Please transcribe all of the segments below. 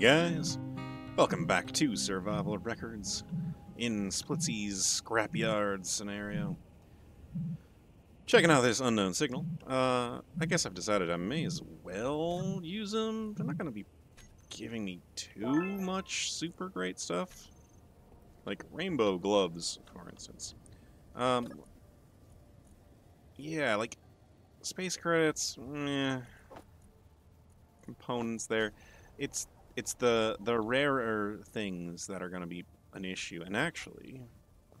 guys, welcome back to Survival Records in Splitsie's Scrapyard scenario. Checking out this unknown signal. I guess I've decided I may as well use them. They're not going to be giving me too much super great stuff. Like rainbow gloves, for instance. Yeah, like space credits, components there. It's the rarer things that are going to be an issue. And actually,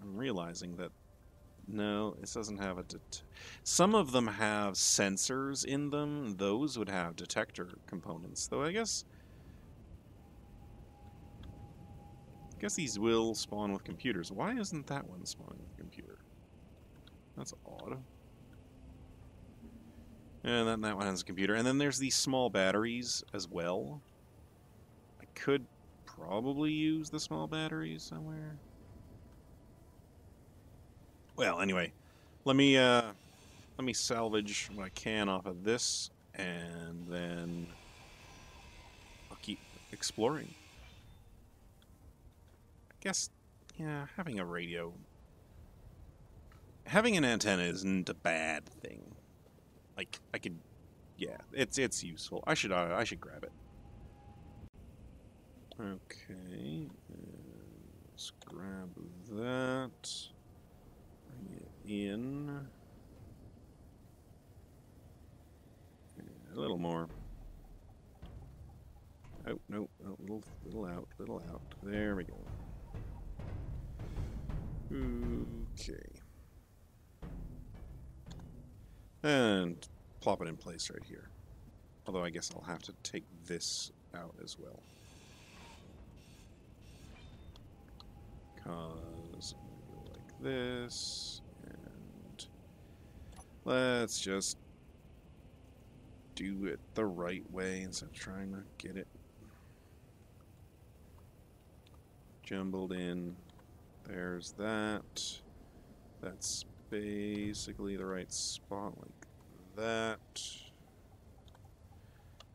I'm realizing that no, this doesn't have a some of them have sensors in them. Those would have detector components, though I guess these will spawn with computers. Why isn't that one spawning with a computer? That's odd. And then that one has a computer. And then there's these small batteries as well. I could probably use the small batteries somewhere. Well, anyway, let me salvage what I can off of this, and then I'll keep exploring. I guess, yeah, having a radio, having an antenna isn't a bad thing. Like, I could, yeah, it's useful. I should grab it. Okay, let's grab that. Bring it in. A little more. Oh, no, oh, little out. There we go. Okay. And plop it in place right here. Although I guess I'll have to take this out as well. Because I'm going to go like this, and let's just do it the right way instead of trying to get it jumbled in. There's that. That's basically the right spot, like that.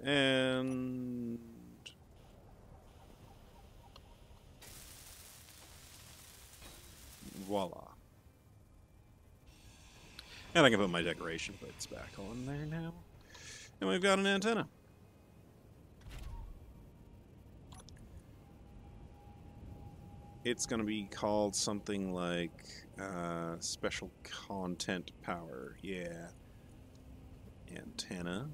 And voila. And I can put my decoration plates back on there now. And we've got an antenna. It's going to be called something like special content power. Yeah. Antenna.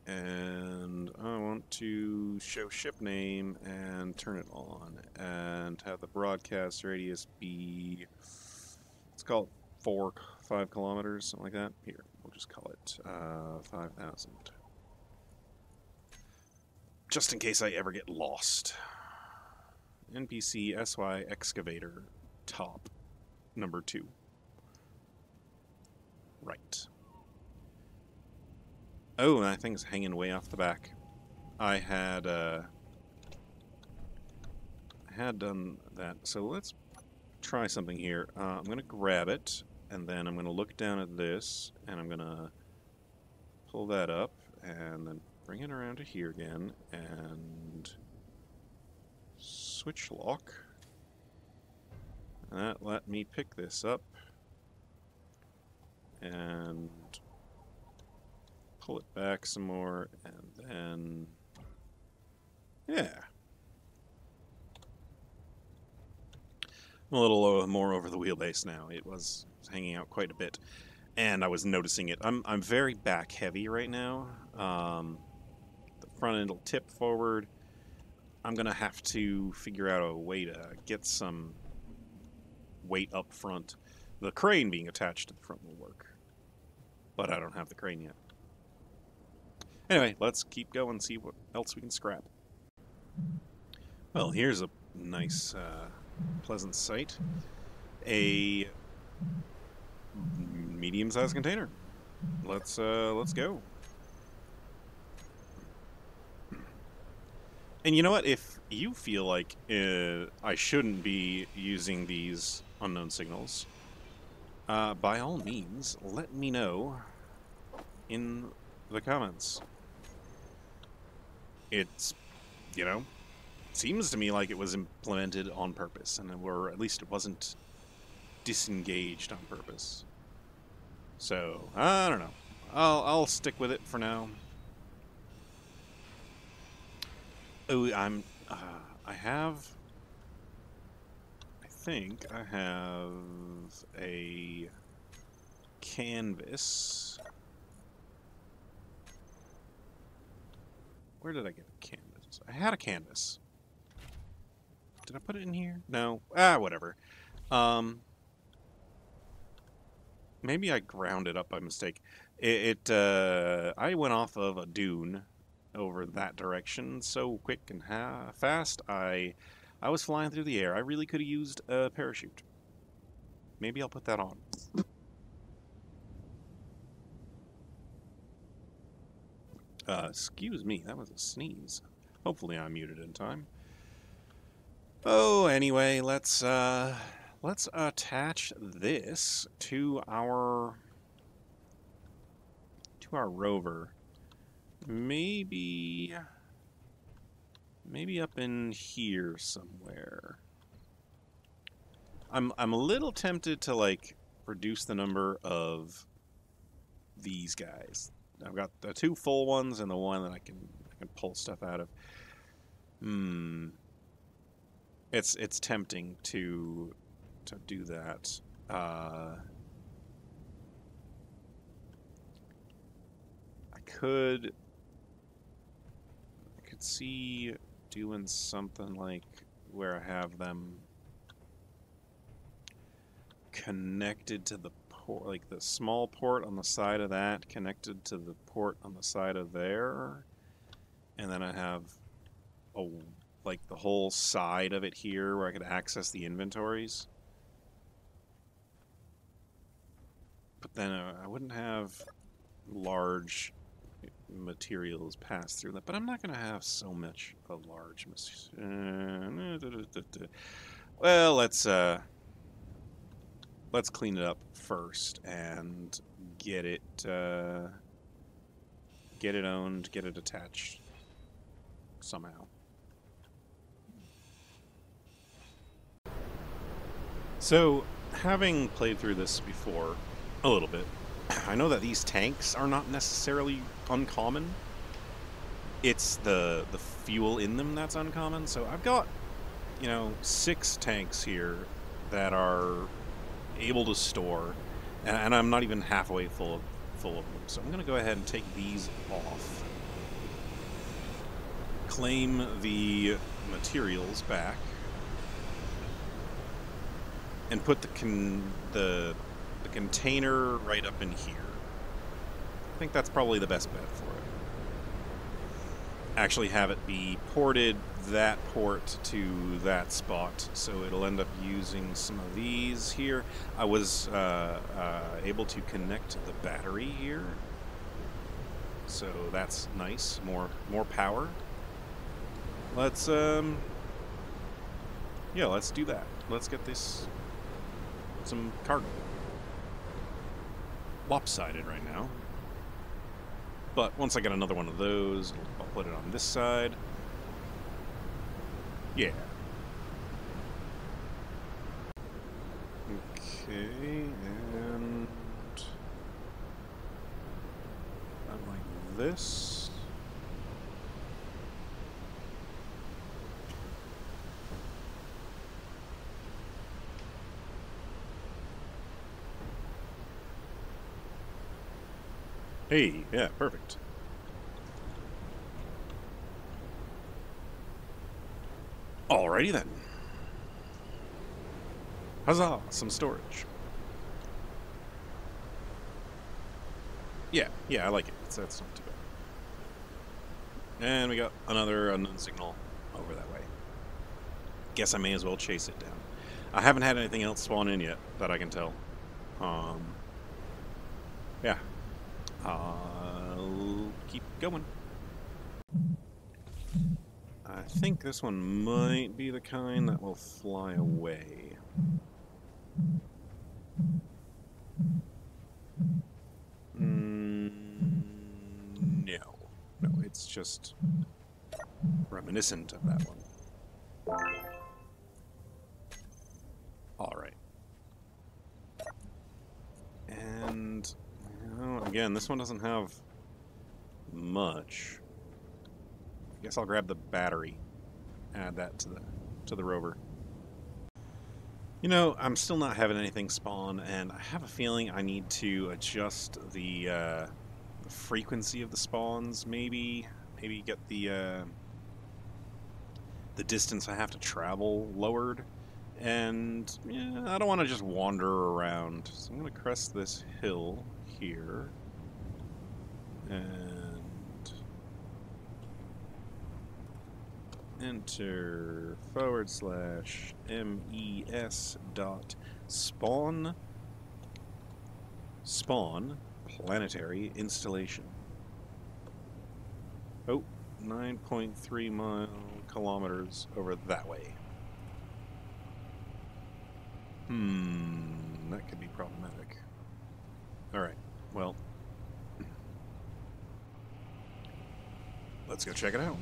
And I want to show ship name and turn it on. And have the broadcast radius be, let's call it 5 kilometers, something like that. Here, we'll just call it 5,000. Just in case I ever get lost. NPC SY excavator top number 2. Right. Oh, that thing's hanging way off the back. I had done that. So let's try something here. I'm going to grab it, and then I'm going to look down at this, and I'm going to pull that up, and then bring it around to here again, and switch lock. And that let me pick this up, and pull it back some more, and then, yeah. I'm a little more over the wheelbase now. It was hanging out quite a bit, and I was noticing it. I'm very back heavy right now. The front end will tip forward. I'm gonna have to figure out a way to get some weight up front. The crane being attached to the front will work, but I don't have the crane yet. Anyway, let's keep going, see what else we can scrap. Well, here's a nice, pleasant sight. A medium-sized container. Let's go. And you know what? If you feel like I shouldn't be using these unknown signals, by all means, let me know in the comments. it's, you know, seems to me like it was implemented on purpose, or at least it wasn't disengaged on purpose. So, I don't know. I'll stick with it for now. Oh, I think I have a canvas. Where did I get a canvas? I had a canvas. Did I put it in here? No. Whatever. Maybe I ground it up by mistake. I went off of a dune over that direction so quick and fast. I was flying through the air. I really could have used a parachute. Maybe I'll put that on. Excuse me, that was a sneeze. Hopefully I'm muted in time. Oh, anyway, let's attach this to our rover. Maybe up in here somewhere. I'm a little tempted to like reduce the number of these guys. I've got the 2 full ones and the one that I can pull stuff out of. It's tempting to do that. I could see doing something like where I have them connected to the port, like the small port on the side of that connected to the port on the side of there, and then I have like the whole side of it here where I could access the inventories. But then I wouldn't have large materials pass through that. But I'm not going to have so much a large. Well, let's clean it up first and get it owned, get it attached somehow. So, having played through this before a little bit, I know that these tanks are not necessarily uncommon. It's the fuel in them that's uncommon. So I've got, 6 tanks here that are able to store, and I'm not even halfway full of them. So I'm going to go ahead and take these off, claim the materials back, and put the container right up in here. I think that's probably the best bet for it. Actually have it be ported that port to that spot, so it'll end up using some of these here. I was able to connect the battery here, so that's nice. More power. Let's let's do that. Let's get this some cargo. Lopsided right now, but once I get another one of those, I'll put it on this side. Yeah. Okay, and I like this. Hey, yeah, perfect. Alrighty then. Huzzah, some storage. Yeah, I like it. That's not too bad. And we got another unknown signal over that way. Guess I may as well chase it down. I haven't had anything else spawn in yet that I can tell. Yeah. I'll keep going. I think this one might be the kind that will fly away. No, it's just reminiscent of that one. All right. And, you know, again, this one doesn't have much. I guess I'll grab the battery, add that to the rover. You know, I'm still not having anything spawn, and I have a feeling I need to adjust the frequency of the spawns. Maybe get the distance I have to travel lowered. And yeah, I don't want to just wander around, so I'm going to crest this hill here and enter /mes dot spawn planetary installation. Oh, 9.3 kilometers over that way. That could be problematic. Alright, well, let's go check it out.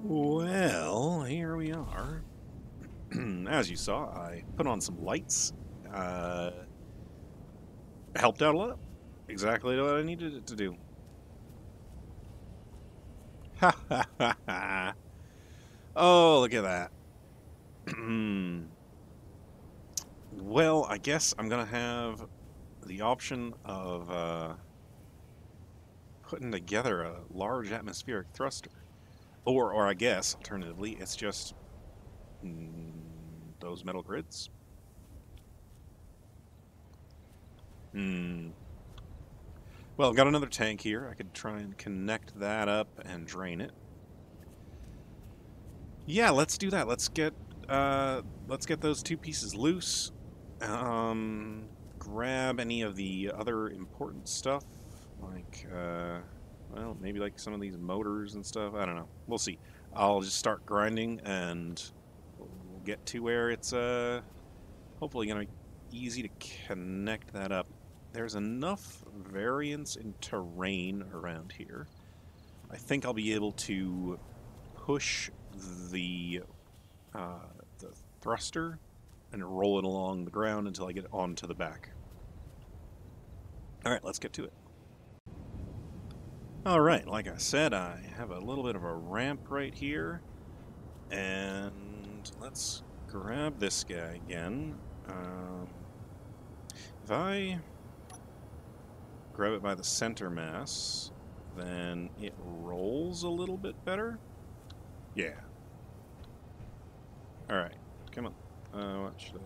Well, here we are. As you saw, I put on some lights. Helped out a lot. Exactly what I needed it to do. Ha ha ha ha. Oh, look at that. Well, I guess I'm going to have the option of putting together a large atmospheric thruster. Or I guess, alternatively, it's just those metal grids. Well, I've got another tank here. I could try and connect that up and drain it. Yeah, let's do that. Let's get those two pieces loose. Grab any of the other important stuff, like well, maybe like some of these motors and stuff. I don't know. We'll see. I'll just start grinding, and we'll get to where it's hopefully gonna be easy to connect that up. There's enough variance in terrain around here. I think I'll be able to push the thruster and roll it along the ground until I get onto the back. Alright, let's get to it. Alright, like I said, I have a little bit of a ramp right here. And let's grab this guy again. If I grab it by the center mass, then it rolls a little bit better. Yeah. Alright, come on. Watch the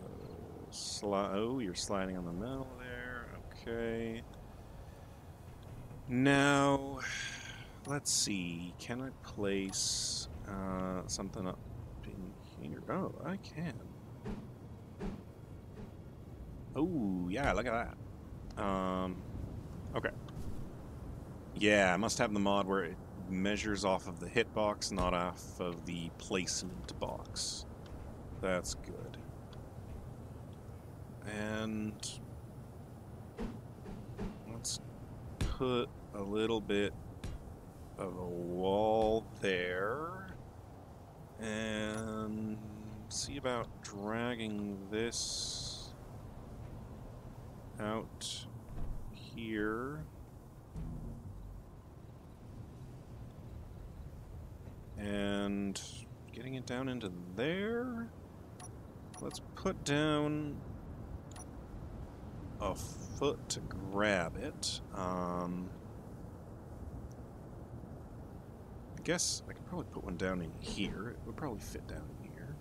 oh, you're sliding on the metal there. Okay. Now, let's see. Can I place something up in here? Oh, I can. Oh, yeah, look at that. Okay. Yeah, I must have the mod where it measures off of the hitbox, not off of the placement box. That's good. And let's put a little bit of a wall there. And see about dragging this out here. And getting it down into there. Let's put down a foot to grab it. I guess I could probably put one down in here. It would probably fit down in here.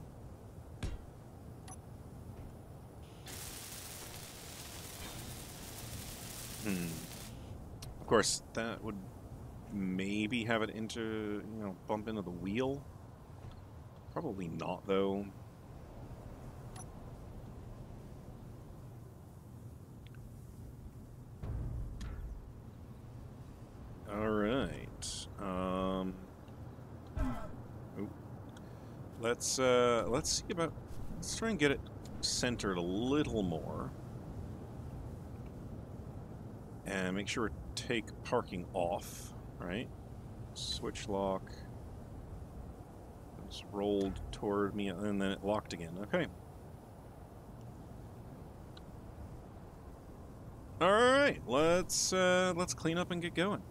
Of course, that would maybe have it bump into the wheel. Probably not, though. All right. Let's see about. Let's try and get it centered a little more, and make sure we take parking off. Right. Switch lock. It's rolled toward me, and then it locked again. Okay. All right. Let's clean up and get going.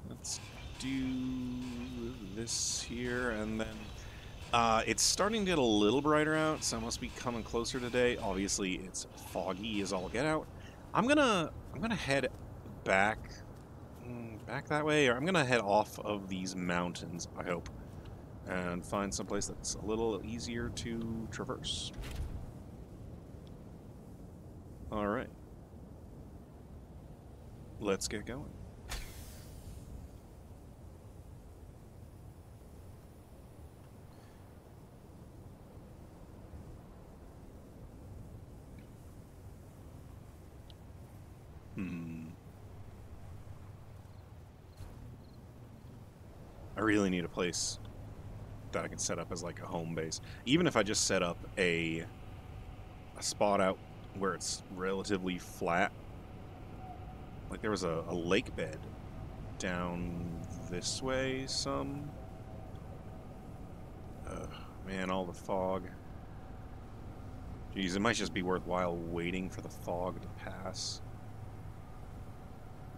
Let's do this here, and then it's starting to get a little brighter out, so it must be coming closer today. Obviously, it's foggy as all get out. I'm gonna head back that way, or I'm gonna head off of these mountains, I hope, and find someplace that's a little easier to traverse. All right, let's get going. I really need a place that I can set up as like a home base. Even if I just set up a spot out where it's relatively flat. Like there was a lake bed down this way some. Man, all the fog. Geez, it might just be worthwhile waiting for the fog to pass.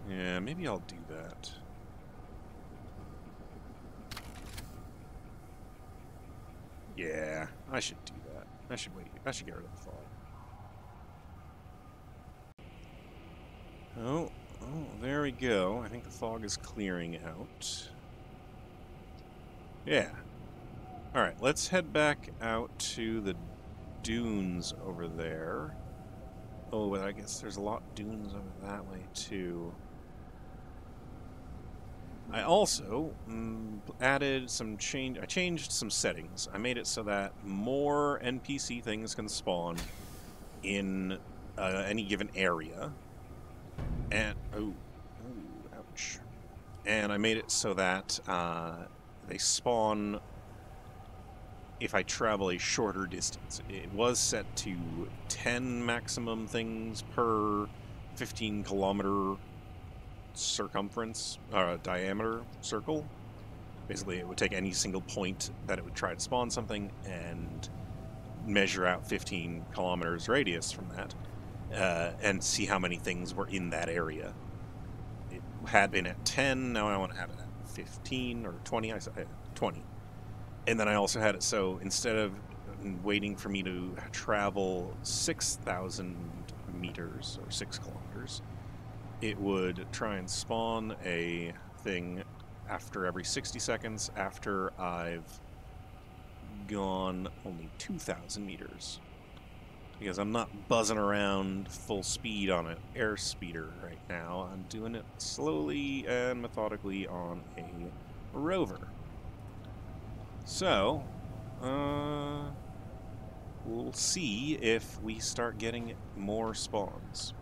Yeah, maybe I'll do that. Yeah, I should do that. I should wait. I should get rid of the fog. Oh, there we go. I think the fog is clearing out. Yeah. Alright, let's head back out to the dunes over there. Oh, but I guess there's a lot of dunes over that way, too. I also added some change. I changed some settings. I made it so that more NPC things can spawn in any given area. And ouch! And I made it so that they spawn if I travel a shorter distance. It was set to 10 maximum things per 15-kilometer circumference, diameter circle. Basically, it would take any single point that it would try to spawn something and measure out 15 kilometers radius from that, and see how many things were in that area. It had been at 10, now I want to have it at 15 or 20. I said 20. And then I also had it so instead of waiting for me to travel 6,000 meters or 6 kilometers, it would try and spawn a thing after every 60 seconds after I've gone only 2,000 meters. Because I'm not buzzing around full speed on an air speeder right now. I'm doing it slowly and methodically on a rover. So, we'll see if we start getting more spawns.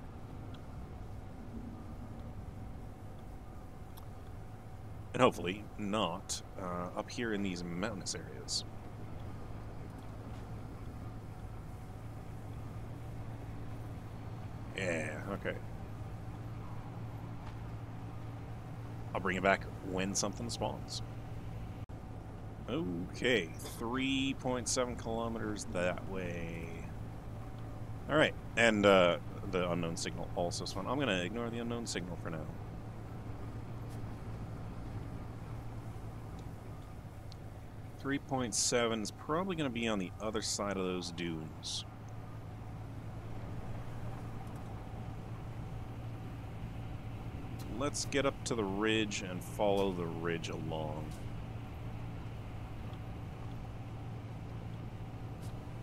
And hopefully not up here in these mountainous areas. Yeah, okay. I'll bring it back when something spawns. Okay, 3.7 kilometers that way. Alright, and the unknown signal also spawned. I'm going to ignore the unknown signal for now. .7 is probably going to be on the other side of those dunes. Let's get up to the ridge and follow the ridge along.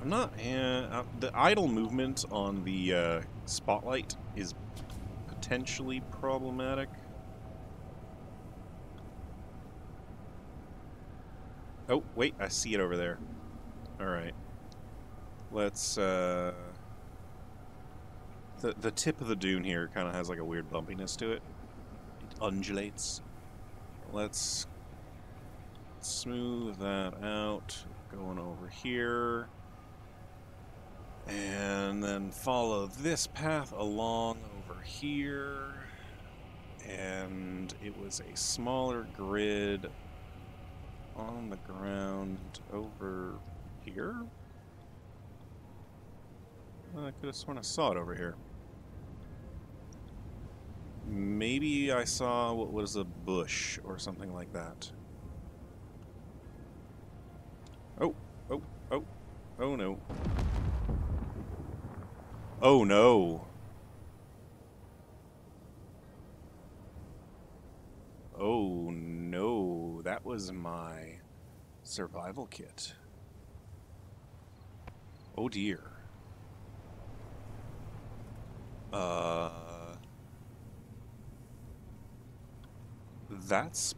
I'm not... the idle movement on the spotlight is potentially problematic. Oh, wait, I see it over there. Alright. Let's, the tip of the dune here kind of has like a weird bumpiness to it. It undulates. Let's smooth that out. Going over here. And then follow this path along over here. And it was a smaller grid on the ground over here? I could have sworn I saw it over here. Maybe I saw what was a bush or something like that. Oh, oh, oh, oh no. Oh no. Oh no, that was my survival kit. Oh dear. That's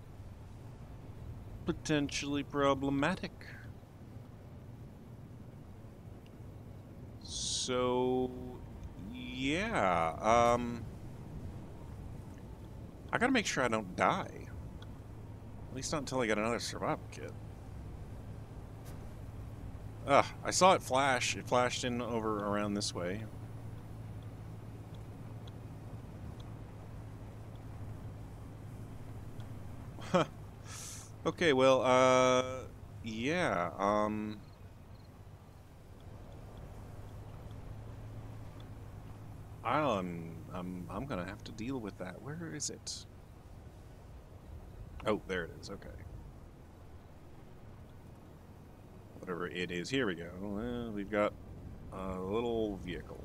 potentially problematic. So, yeah, I gotta make sure I don't die. At least not until I get another survival kit. I saw it flash. It flashed in over around this way. Okay, well, yeah, I'm gonna have to deal with that. Where is it? Oh, there it is. Okay. Whatever it is. Here we go. Well, we've got a little vehicle.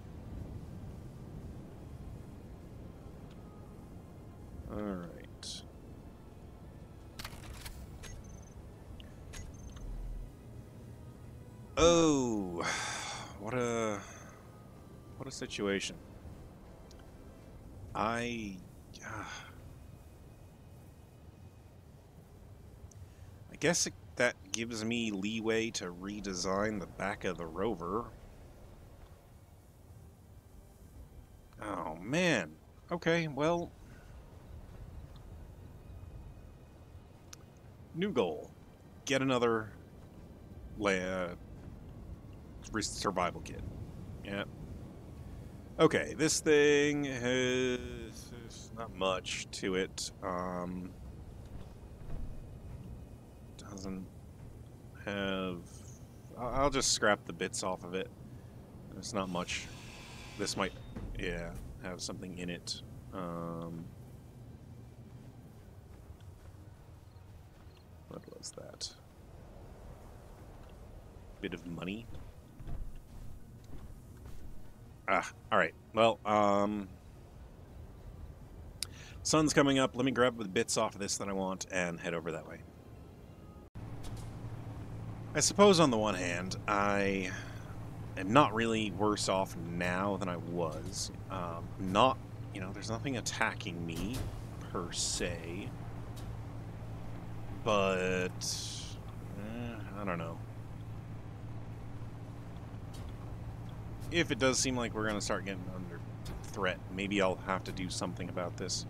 All right. Oh, what a situation. I guess that gives me leeway to redesign the back of the rover. Oh man. Okay, well, new goal. Get another survival kit. Yeah. Okay, this thing has not much to it. Doesn't have... I'll just scrap the bits off of it. There's not much. This might, yeah, have something in it. What was that? Bit of money. Alright. Well, sun's coming up. Let me grab the bits off of this that I want and head over that way. I suppose on the one hand, I am not really worse off now than I was. Not, you know, there's nothing attacking me, per se. But, I don't know. if it does seem like we're going to start getting under threat, maybe I'll have to do something about this.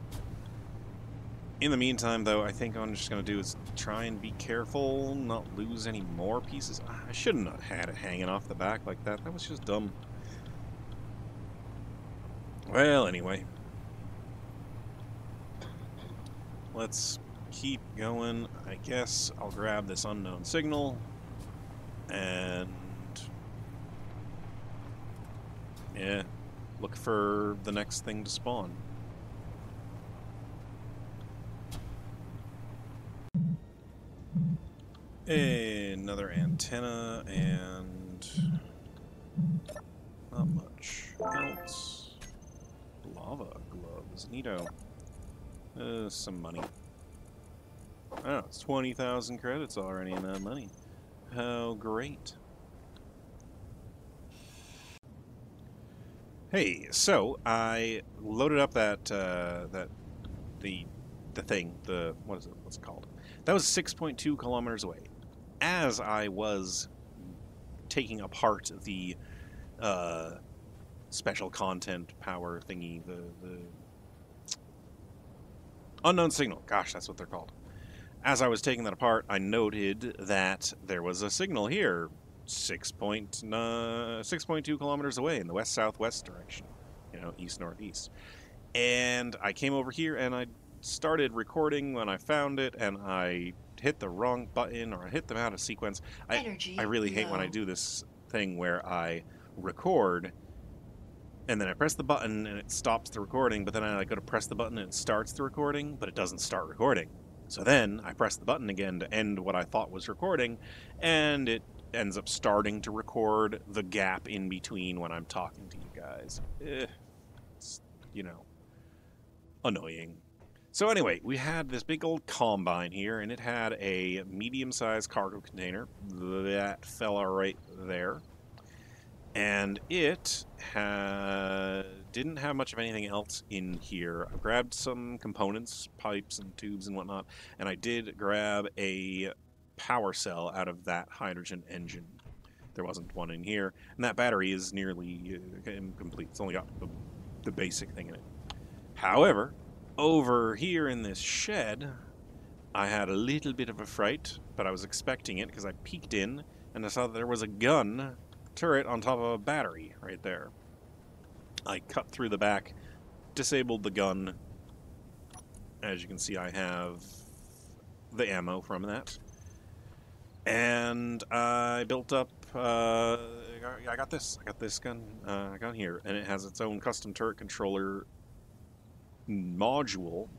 In the meantime, though, I think what I'm just going to do is try and be careful, not lose any more pieces. I shouldn't have had it hanging off the back like that. That was just dumb. Well, anyway. Let's keep going. I guess I'll grab this unknown signal and... yeah, look for the next thing to spawn. Another antenna and not much else. Lava gloves, neato. Some money. Oh, it's 20,000 credits already in that money. How great. Hey, so I loaded up the thing, what is it? What's it called? That was 6.2 kilometers away. As I was taking apart the special content power thingy, the unknown signal. Gosh, that's what they're called. As I was taking that apart, I noted that there was a signal here, 6.2 kilometers away in the west-southwest direction, you know, east-northeast. And I came over here and I started recording when I found it, and I hit the wrong button or I hit them out of sequence. I really hate when I do this thing where I record and then I press the button and it stops the recording, but then I go to press the button and it starts the recording, but it doesn't start recording. So then I press the button again to end what I thought was recording, and it ends up starting to record the gap in between when I'm talking to you guys. It's, you know, annoying. So anyway, we had this big old combine here, and it had a medium-sized cargo container. That fella right there. And it didn't have much of anything else in here. I grabbed some components, pipes and tubes and whatnot, and I did grab a power cell out of that hydrogen engine. There wasn't one in here, and that battery is nearly complete. It's only got the basic thing in it. However, over here in this shed, I had a little bit of a fright, but I was expecting it because I peeked in and I saw that there was a gun turret on top of a battery right there. I cut through the back, disabled the gun. As you can see, I have the ammo from that. And I built up, I got this gun here, and it has its own custom turret controller module.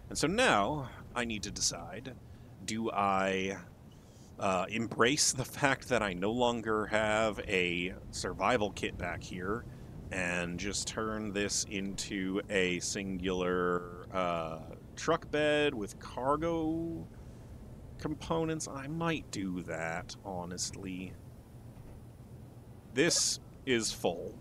And so now I need to decide, do I embrace the fact that I no longer have a survival kit back here and just turn this into a singular truck bed with cargo components? I might do that, honestly. This is full.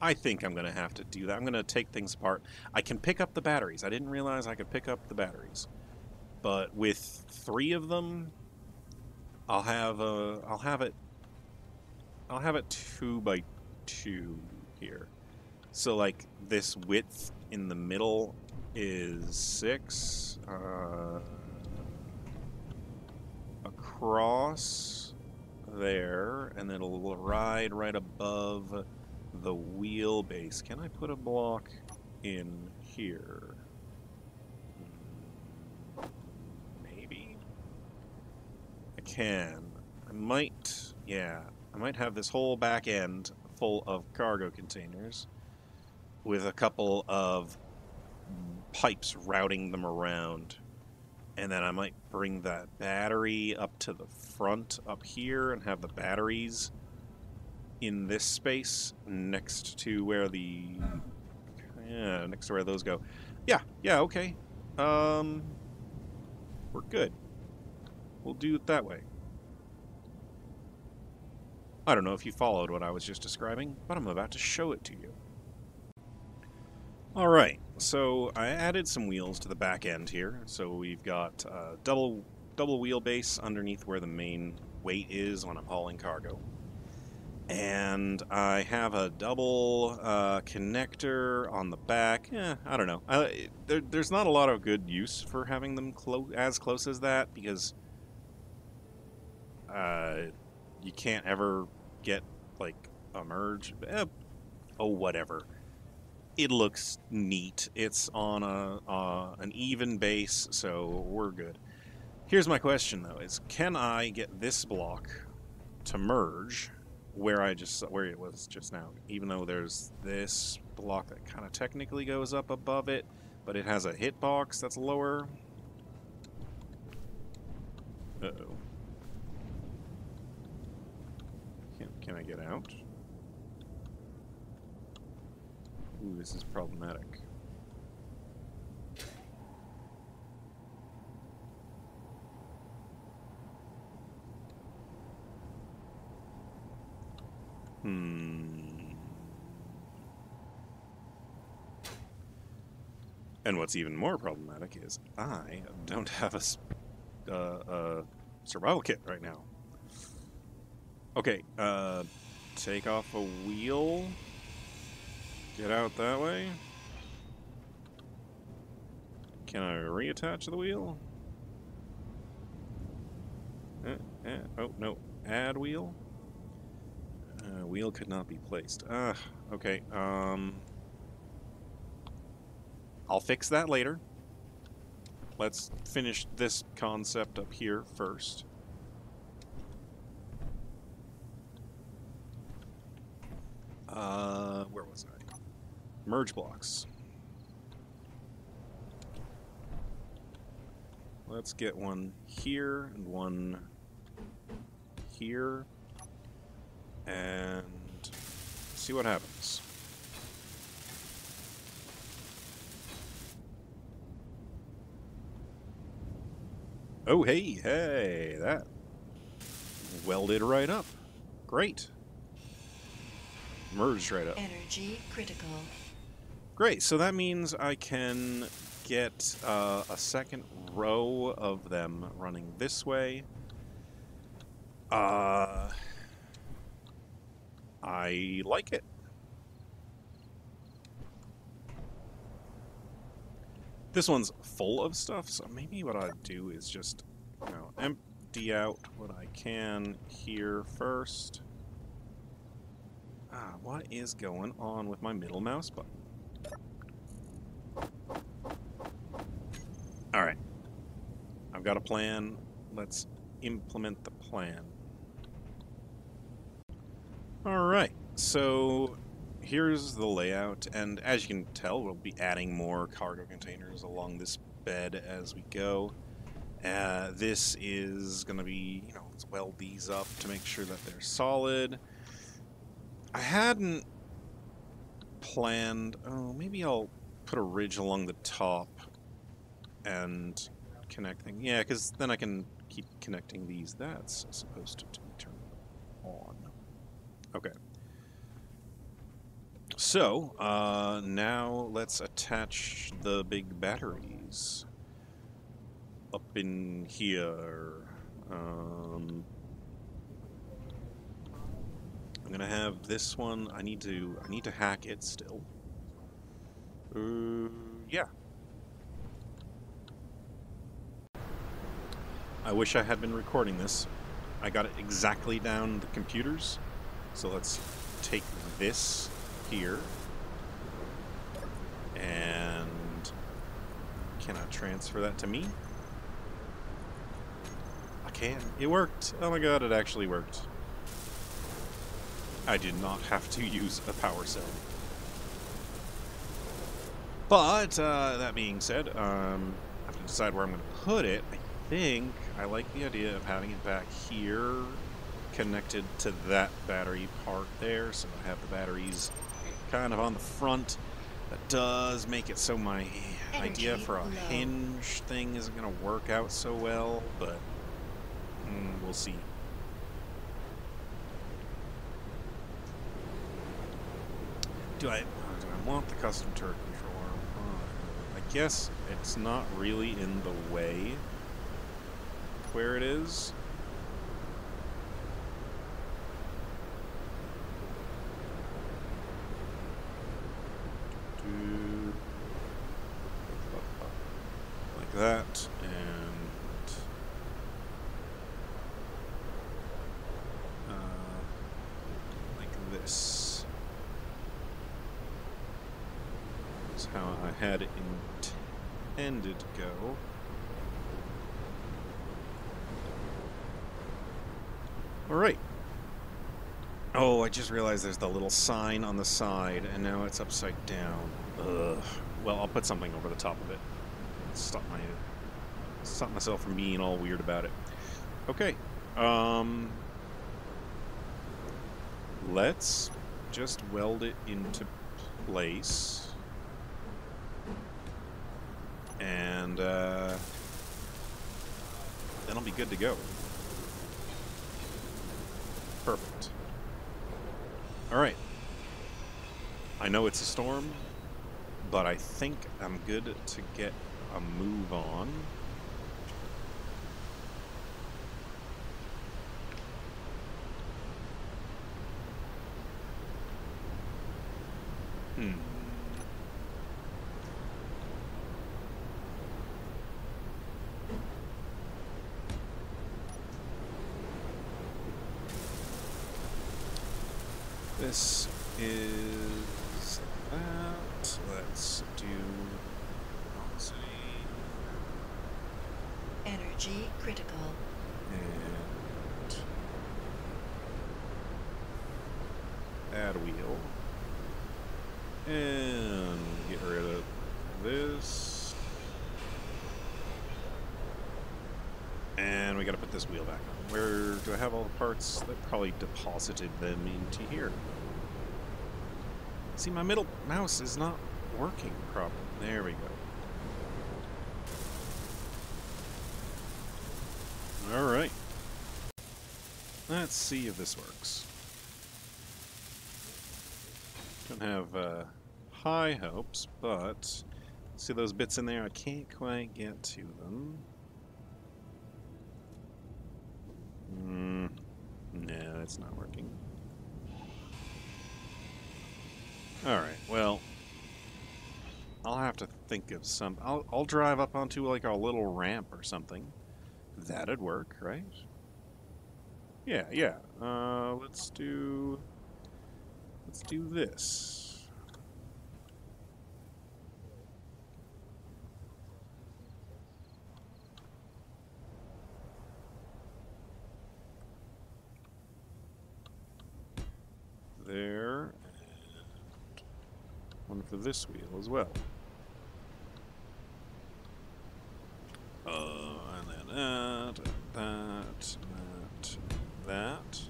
I think I'm going to have to do that. I'm going to take things apart. I can pick up the batteries. I didn't realize I could pick up the batteries. But with 3 of them, I'll have it 2 by 2 here. So like this width in the middle is 6 across there, and then it'll ride right above the wheelbase. Can I put a block in here? Maybe? I can. I might, yeah. I might have this whole back end full of cargo containers with a couple of pipes routing them around. And then I might bring that battery up to the front up here and have the batteries in this space next to where next to where those go. Yeah, okay. We're good. We'll do it that way. I don't know if you followed what I was just describing, but I'm about to show it to you. Alright, so I added some wheels to the back end here. So we've got double double wheelbase underneath where the main weight is when I'm hauling cargo. And I have a double connector on the back. I don't know. There's not a lot of good use for having them as close as that, because you can't ever get, like, a merge. Oh, whatever. It looks neat. It's on an even base, so we're good. Here's my question, though, is can I get this block to merge where it was just now, even though there's this block that kind of technically goes up above it, but it has a hitbox that's lower. Uh-oh. Can I get out? Ooh, this is problematic. And what's even more problematic is I don't have a survival kit right now. Okay, take off a wheel. Get out that way. Can I reattach the wheel? Oh, no. Add wheel? Wheel could not be placed. Okay, I'll fix that later. Let's finish this concept up here first. Where was I? Merge blocks. Let's get one here and one here, and see what happens. Oh, hey, that welded right up. Great. Merged right up. Energy critical. Great, so that means I can get a second row of them running this way. I like it. This one's full of stuff, so maybe what I'd do is just, empty out what I can here first. What is going on with my middle mouse button? Alright. I've got a plan. Let's implement the plan. Alright, so here's the layout, and as you can tell, we'll be adding more cargo containers along this bed as we go. This is going to be, let's weld these up to make sure that they're solid. I hadn't planned... Oh, maybe I'll put a ridge along the top and connect things. Yeah, because then I can keep connecting these. That's supposed to be turned on. Okay. So, now let's attach the big batteries up in here. I'm gonna have this one. I need to hack it still. Yeah. I wish I had been recording this. I got it exactly down the computers. So let's take this here. And can I transfer that to me? I can. It worked. Oh my god, it actually worked. I did not have to use a power cell. But, that being said, I have to decide where I'm going to put it. I think I like the idea of having it back here, connected to that battery part there, so I have the batteries kind of on the front. That does make it so my idea for a hinge thing isn't going to work out so well, but we'll see. Do I want the custom turret controller? I guess it's not really in the way. where it is. Like that, and like this. That's how I had it intended to go. Alright. Oh, I just realized there's the little sign on the side, and now it's upside down. Ugh. Well, I'll put something over the top of it. Stop myself from being all weird about it. Okay. Let's just weld it into place. And, then I'll be good to go. Perfect. Alright. I know it's a storm, but I think I'm good to get a move on. This is that. Let's do velocity. Energy critical. And add wheel. And get rid of this. And we gotta put this wheel back on. Where do I have all the parts? That probably deposited them into here. See, my middle mouse is not working properly. There we go. Alright. Let's see if this works. Don't have high hopes, but see those bits in there? I can't quite get to them. No, it's not working. Alright, well, I'll have to think of some... I'll drive up onto like a little ramp or something. That'd work, right? Yeah. Let's do this. There, and one for this wheel as well. And then that.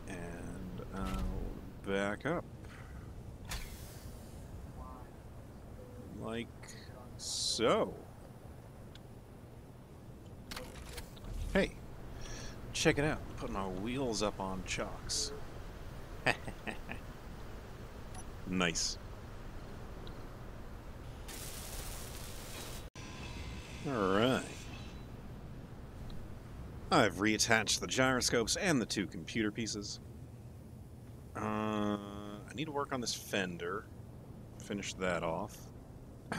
And I'll back up. Like so. Hey, check it out. Putting our wheels up on chocks. Nice. Alright. I've reattached the gyroscopes and the two computer pieces. I need to work on this fender. Finish that off.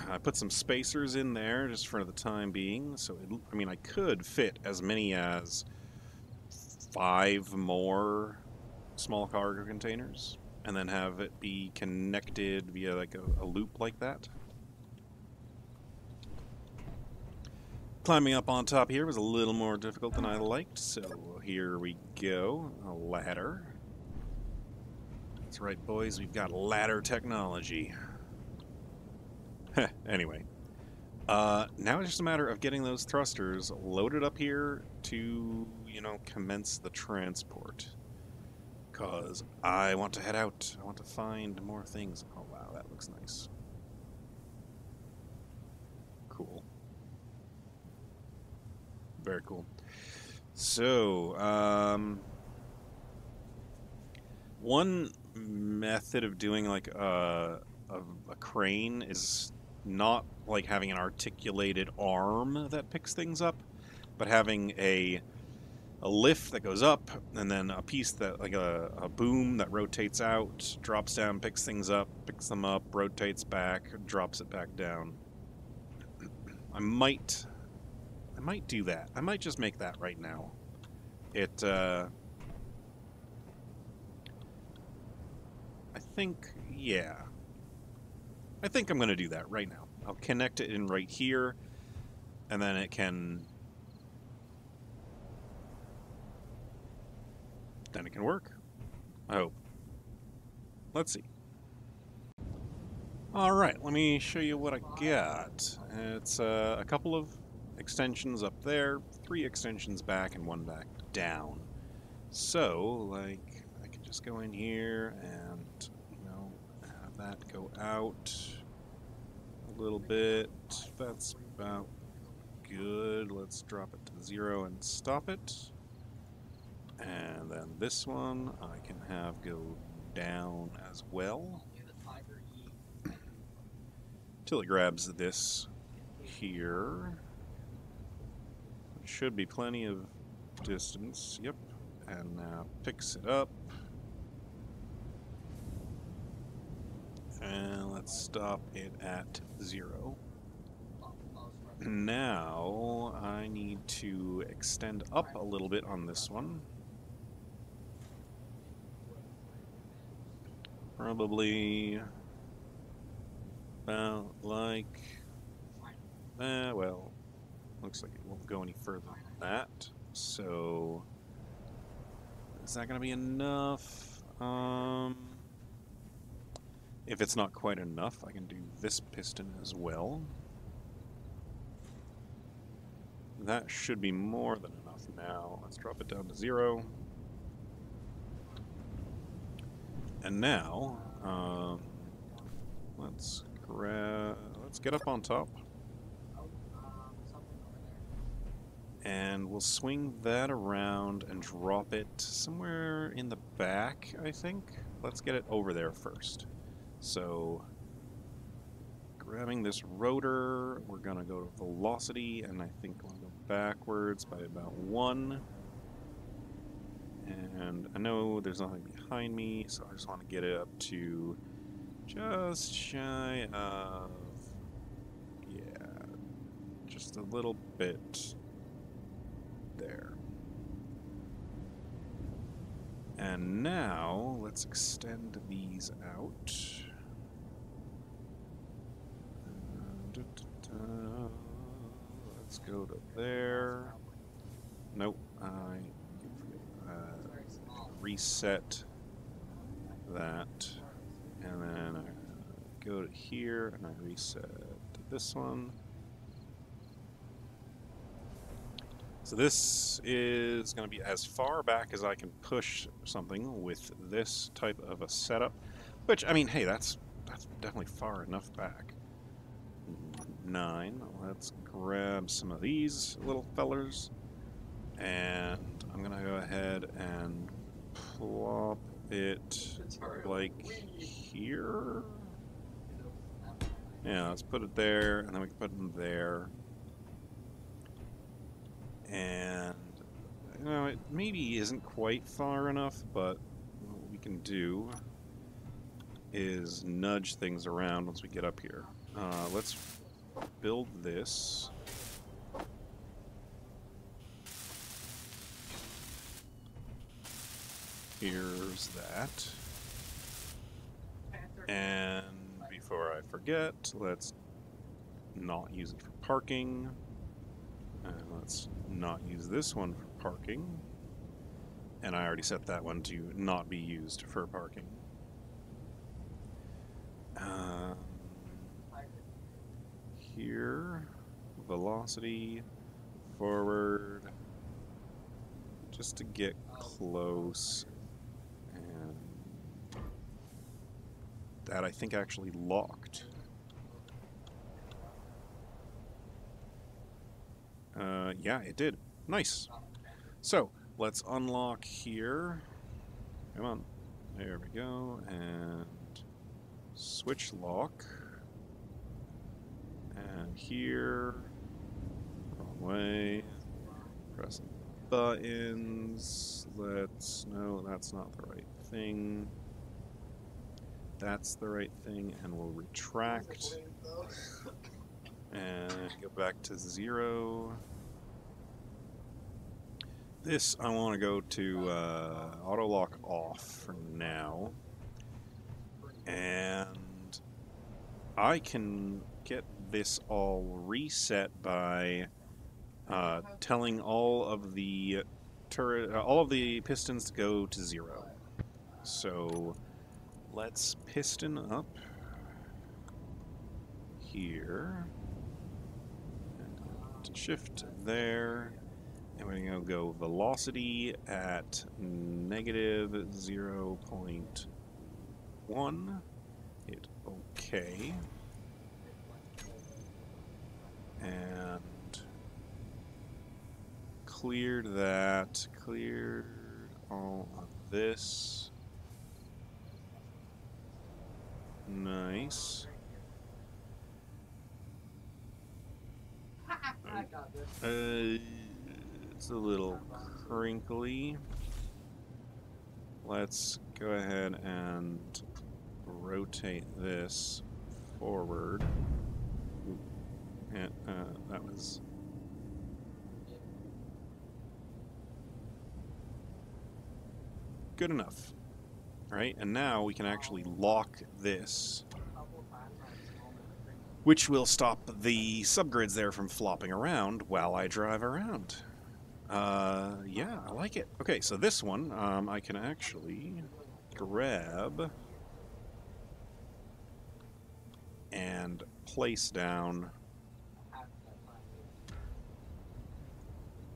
I put some spacers in there just for the time being. So, I mean, I could fit as many as 5 more small cargo containers and then have it be connected via like a loop like that. Climbing up on top here was a little more difficult than I liked, so here we go. A ladder. That's right, boys, we've got ladder technology. Anyway. Now it's just a matter of getting those thrusters loaded up here to, you know, commence the transport. Because I want to head out. I want to find more things. Oh, wow, that looks nice. Cool. Very cool. So, one method of doing like a crane is not like having an articulated arm that picks things up, but having a lift that goes up, and then a piece that, like a boom that rotates out, drops down, picks things up, picks them up, rotates back, drops it back down. I might do that. I might just make that right now. I think, yeah. I think I'm going to do that right now. I'll connect it in right here, and then it can work. I hope. Let's see. Alright, let me show you what I got. It's a couple of extensions up there, 3 extensions back, and 1 back down. So, like, I can just go in here and, you know, have that go out a little bit. That's about good. Let's drop it to 0 and stop it. And then this one I can have go down as well. Till it grabs this here. Should be plenty of distance. Yep. And now picks it up. And let's stop it at 0. Now I need to extend up a little bit on this one. Probably about like, well, looks like it won't go any further than that. So, is that going to be enough? If it's not quite enough, I can do this piston as well. That should be more than enough now. Let's drop it down to 0. And now, let's get up on top. And we'll swing that around and drop it somewhere in the back, I think. Let's get it over there first. So, grabbing this rotor, we're going to go to velocity, and I think we'll go backwards by about 1. And I know there's nothing behind me, so I just want to get it up to just shy of, yeah, just a little bit there. And now, let's extend these out. Let's go to there. Nope, I reset that, and then I go to here and I reset to this one. So this is going to be as far back as I can push something with this type of a setup, which, I mean, hey, that's definitely far enough back. 9. Let's grab some of these little fellers, and I'm going to go ahead and plop it like here. Yeah, let's put it there, and then we can put them there. And, you know, it maybe isn't quite far enough, but what we can do is nudge things around once we get up here. Let's build this. Here's that. And before I forget, let's not use it for parking. And let's not use this one for parking. And I already set that one to not be used for parking. Here, velocity, forward, just to get close. And that I think actually locked. Yeah, it did. Nice. So, let's unlock here. Come on. There we go. And switch lock. here. Wrong way. Pressing buttons. No, that's not the right thing. That's the right thing, and we'll retract. And go back to 0. This, I want to go to auto lock off for now. And I can get this all reset by telling all of the pistons to go to 0. So let's piston up here. And to shift there. And we're going to go velocity at negative 0.1. Hit OK. And cleared that. Cleared all of this. Nice. It's a little crinkly. Let's go ahead and rotate this forward. And that was good enough. All right, and now we can actually lock this, which will stop the subgrids there from flopping around while I drive around. Yeah, I like it. Okay, so this one, I can actually grab and place down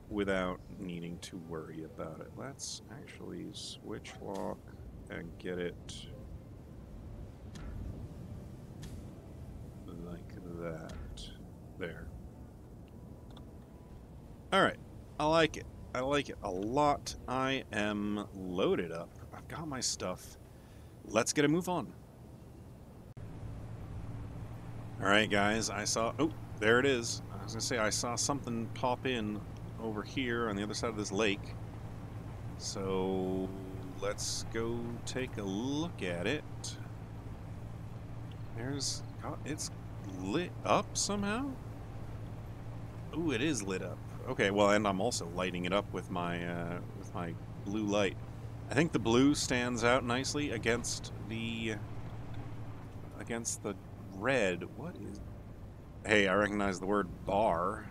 without needing to worry about it. Let's actually switch lock and get it like that. There. Alright. I like it. I like it a lot. I am loaded up. I've got my stuff. Let's get a move on. Alright, guys. I saw... Oh, there it is. I was going to say, I saw something pop in over here on the other side of this lake. So, let's go take a look at it. There's... Oh, it's lit up somehow? Ooh, it is lit up. Okay, well, and I'm also lighting it up with my blue light. I think the blue stands out nicely against the red. What is... Hey, I recognize the word bar.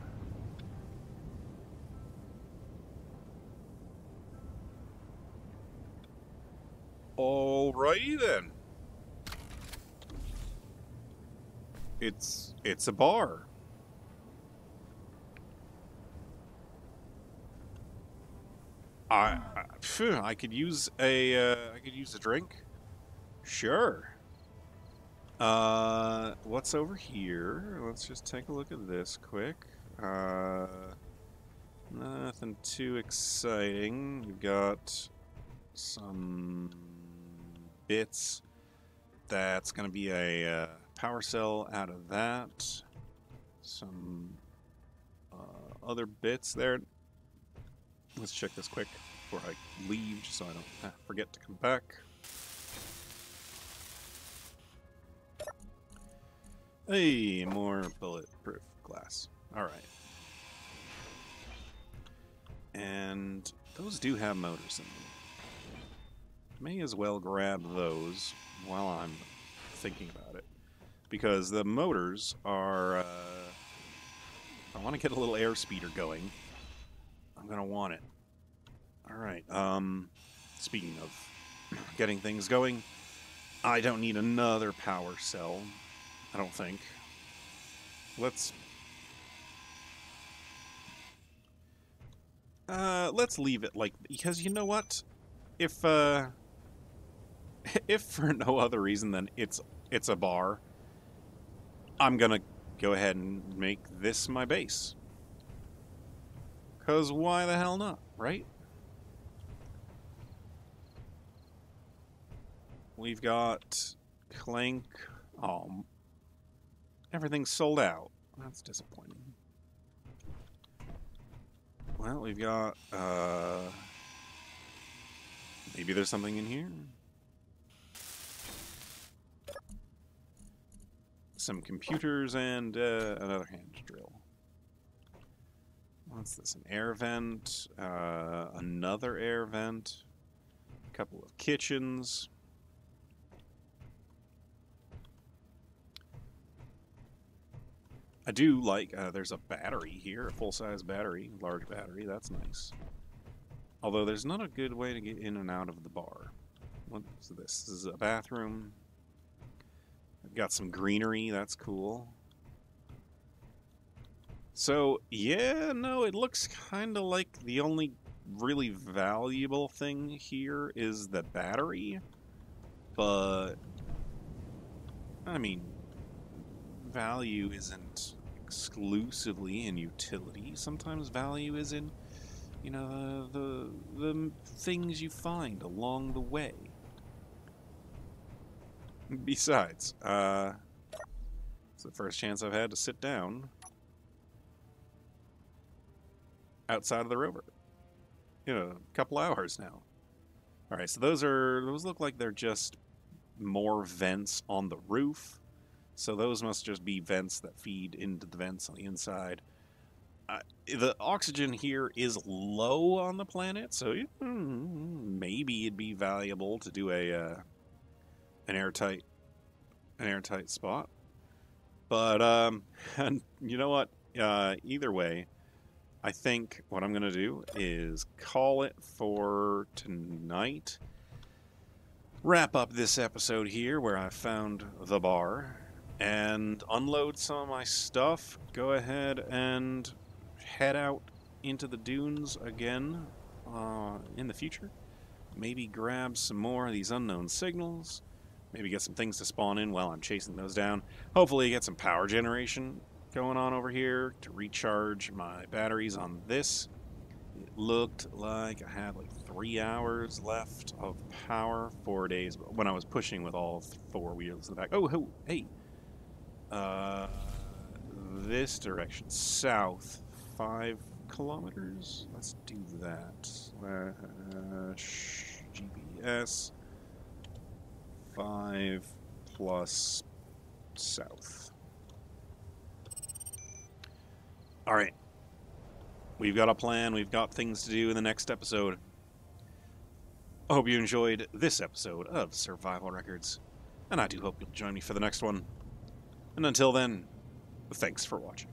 Alrighty then. It's a bar. I could use a drink. Sure. What's over here? Let's just take a look at this quick. Nothing too exciting. We've got some bits. That's gonna be a power cell out of that. Some other bits there. Let's check this quick before I leave, so I don't forget to come back. Hey, more bulletproof glass. Alright. And those do have motors in them. May as well grab those while I'm thinking about it. Because the motors are... if I want to get a little airspeeder going, I'm going to want it. Alright, speaking of getting things going, I don't need another power cell. I don't think. Let's leave it like, because you know what? If for no other reason than it's a bar, I'm gonna go ahead and make this my base. 'Cause why the hell not, right? We've got Clank. Oh, everything's sold out. That's disappointing. Well, we've got, maybe there's something in here? Some computers and, another hand drill. What's this? An air vent, another air vent, a couple of kitchens. I do like, there's a battery here, a full-size battery, large battery, that's nice. Although there's not a good way to get in and out of the bar. What's this? This is a bathroom. I've got some greenery, that's cool. So, yeah, no, it looks kind of like the only really valuable thing here is the battery. But, I mean, value isn't exclusively in utility. Sometimes value is in, you know, the things you find along the way. Besides, it's the first chance I've had to sit down outside of the rover. You know, a couple hours now. All right, so those look like they're just more vents on the roof. So those must just be vents that feed into the vents on the inside. The oxygen here is low on the planet, so maybe it'd be valuable to do an airtight spot. But and you know what? Either way, I think what I'm gonna do is call it for tonight. Wrap up this episode here where I found the bar and unload some of my stuff. Go ahead and head out into the dunes again in the future. Maybe grab some more of these unknown signals. Maybe get some things to spawn in while I'm chasing those down. Hopefully get some power generation going on over here to recharge my batteries on this. It looked like I had like 3 hours left of power, 4 days when I was pushing with all 4 wheels in the back. Oh, hey. This direction, south, 5 kilometers. Let's do that. GPS 5 plus south. All right. We've got a plan. We've got things to do in the next episode. I hope you enjoyed this episode of Survival Records, and I do hope you'll join me for the next one. And until then, thanks for watching.